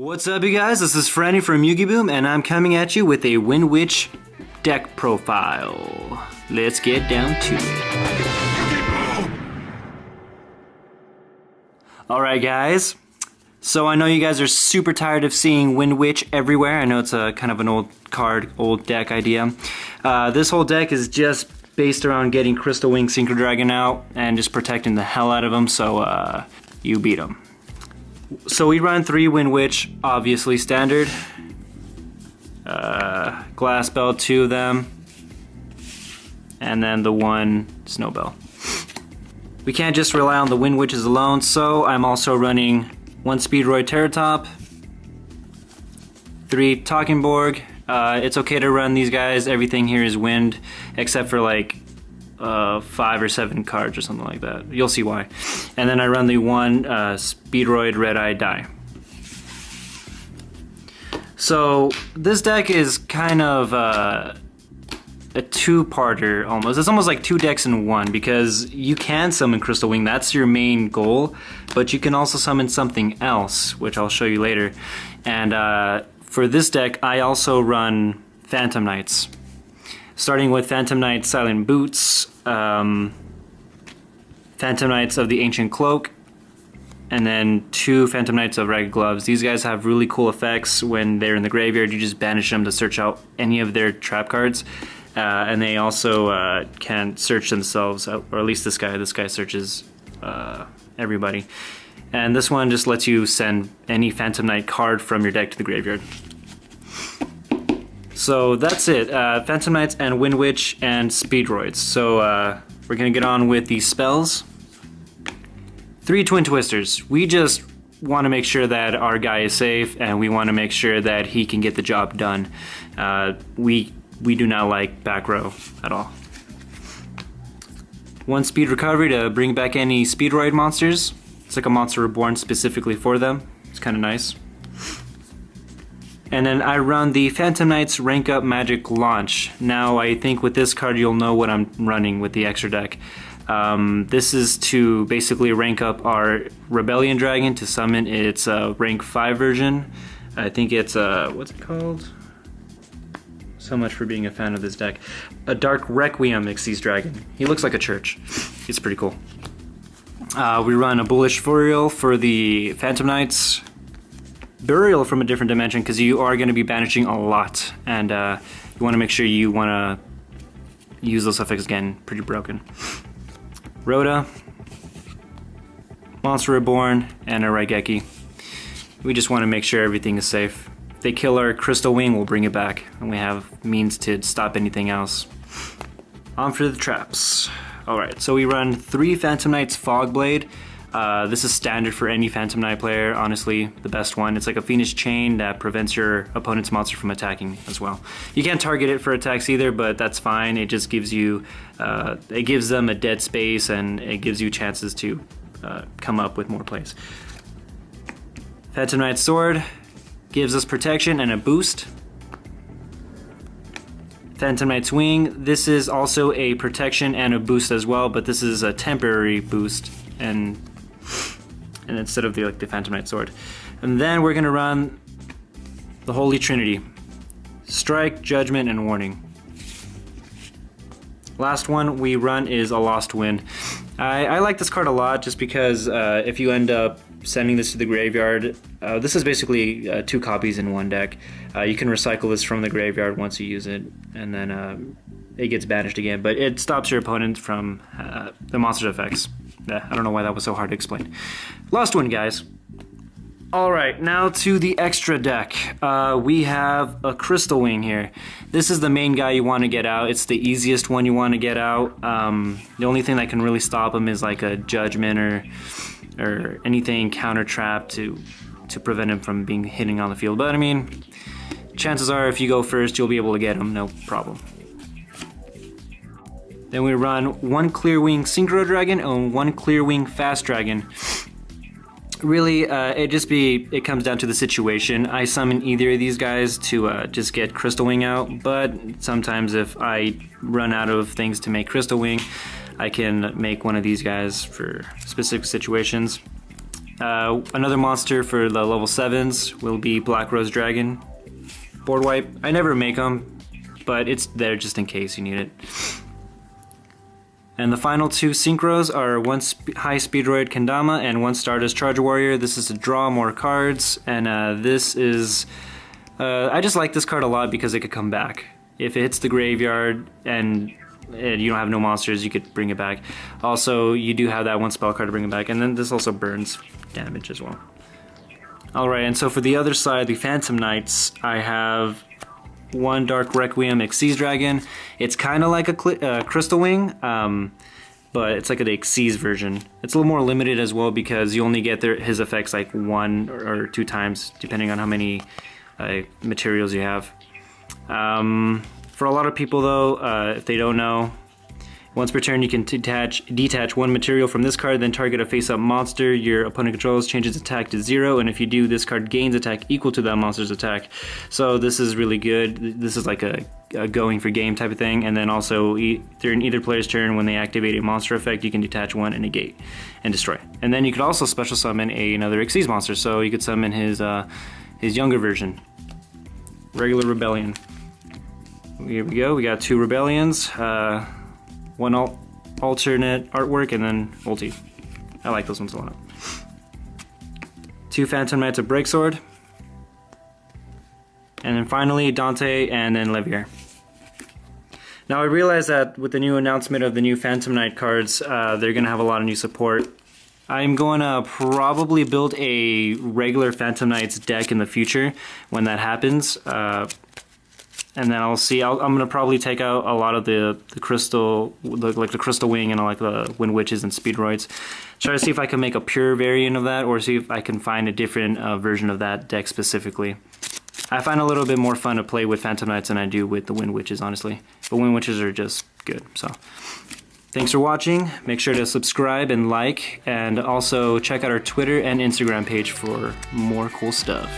What's up, you guys? This is Franny from YugiBOOM, and I'm coming at you with a Windwitch deck profile. Let's get down to it. Alright, guys. So I know you guys are super tired of seeing Windwitch everywhere. I know it's a kind of an old card, old deck idea. This whole deck is just based around getting Crystal Wing Synchro Dragon out and just protecting the hell out of them, so you beat them. So we run 3 Windwitch, obviously standard. Glass Bell, 2 of them. And then the 1 Snowbell. We can't just rely on the Windwitches alone, so I'm also running 1 Speedroid Terratop, 3 Talking Borg. It's okay to run these guys, everything here is wind, except for like 5 or 7 cards or something like that. You'll see why. And then I run the 1 Speedroid Red Eye die. So this deck is kind of a two-parter almost. It's almost like 2 decks in 1 because you can summon Crystal Wing, that's your main goal, but you can also summon something else, which I'll show you later. And for this deck, I also run Phantom Knights. Starting with Phantom Knights Silent Boots, Phantom Knights of the Ancient Cloak, and then 2 Phantom Knights of Ragged Gloves. These guys have really cool effects when they're in the graveyard. You just banish them to search out any of their trap cards. And they also can search themselves, or at least this guy searches everybody. And this one just lets you send any Phantom Knight card from your deck to the graveyard. So that's it, Phantom Knights and Windwitch and Speedroids. So we're gonna get on with these spells. 3 Twin Twisters. We just want to make sure that our guy is safe, and we want to make sure that he can get the job done. We do not like back row at all. 1 Speed Recovery to bring back any Speedroid monsters. It's like a monster reborn specifically for them. It's kind of nice. And then I run the Phantom Knights Rank Up Magic Launch. Now I think with this card you'll know what I'm running with the extra deck. This is to basically rank up our Rebellion Dragon to summon its rank 5 version. I think it's, what's it called? So much for being a fan of this deck. A Dark Requiem XYZ Dragon. He looks like a church. He's pretty cool. We run a Bullish Furial for the Phantom Knights. Burial from a different dimension because you are going to be banishing a lot, and you want to make sure you want to use those effects again. Pretty broken. Rhoda, Monster Reborn, and a Raigeki. We just want to make sure everything is safe. If they kill our Crystal Wing, we'll bring it back, and we have means to stop anything else. On for the traps. Alright, so we run 3 Phantom Knights Fogblade. This is standard for any Phantom Knight player, honestly, the best one. It's like a Phoenix Chain that prevents your opponent's monster from attacking as well. You can't target it for attacks either, but that's fine. It just gives you, it gives them a dead space, and it gives you chances to come up with more plays. Phantom Knight Sword gives us protection and a boost. Phantom Knight's Wing, this is also a protection and a boost as well, but this is a temporary boost, and instead of the Phantom Knight Sword. And then we're gonna run the Holy Trinity. Strike, Judgment, and Warning. Last one we run is a Lost Wind. I like this card a lot just because if you end up sending this to the graveyard, this is basically 2 copies in 1 deck. You can recycle this from the graveyard once you use it, and then it gets banished again, but it stops your opponent from the monster's effects. I don't know why that was so hard to explain. Lost Wind, guys. Alright, now to the extra deck. We have a Crystal Wing here. This is the main guy you want to get out. It's the easiest one you want to get out. The only thing that can really stop him is like a Judgment or anything counter trap to prevent him from being hitting on the field. But I mean, chances are if you go first, you'll be able to get him, no problem. Then we run 1 Clear Wing Synchro Dragon and 1 Clear Wing Fast Dragon. Really, it comes down to the situation. I summon either of these guys to just get Crystal Wing out, but sometimes if I run out of things to make Crystal Wing, I can make one of these guys for specific situations. Another monster for the level 7s will be Black Rose Dragon. Board wipe. I never make them, but it's there just in case you need it. And the final 2 synchros are one High Speedroid Kendama and one Stardust Charge Warrior. This is to draw more cards, and this is... I just like this card a lot because it could come back. If it hits the graveyard and you don't have no monsters, you could bring it back. Also, you do have that one spell card to bring it back, and then this also burns damage as well. Alright, and so for the other side, the Phantom Knights, I have one Dark Requiem XYZ Dragon. It's kind of like a Crystal Wing, but it's like the XYZ version. It's a little more limited as well because you only get his effects like 1 or 2 times, depending on how many materials you have. For a lot of people though, if they don't know, once per turn you can detach one material from this card, then target a face-up monster your opponent controls, change its attack to 0, and if you do, this card gains attack equal to that monster's attack. So this is really good. This is like a going for game type of thing, and then also during either player's turn when they activate a monster effect, you can detach one and negate and destroy. And then you could also special summon another XYZ monster, so you could summon his younger version, Regular Rebellion. Here we go, we got 2 Rebellions, one alternate artwork, and then ulti. I like those ones a lot. 2 Phantom Knights of Breaksword. And then finally Dante and then Levier. Now I realize that with the new announcement of the new Phantom Knight cards, they're going to have a lot of new support. I'm going to probably build a regular Phantom Knights deck in the future when that happens. And then I'll see. I'm gonna probably take out a lot of the crystal, like the Crystal Wing and like the Windwitches and Speedroids. Try to see if I can make a pure variant of that, or see if I can find a different version of that deck specifically. I find a little bit more fun to play with Phantom Knights than I do with the Windwitches, honestly. But Windwitches are just good. So, thanks for watching. Make sure to subscribe and like, and also check out our Twitter and Instagram page for more cool stuff.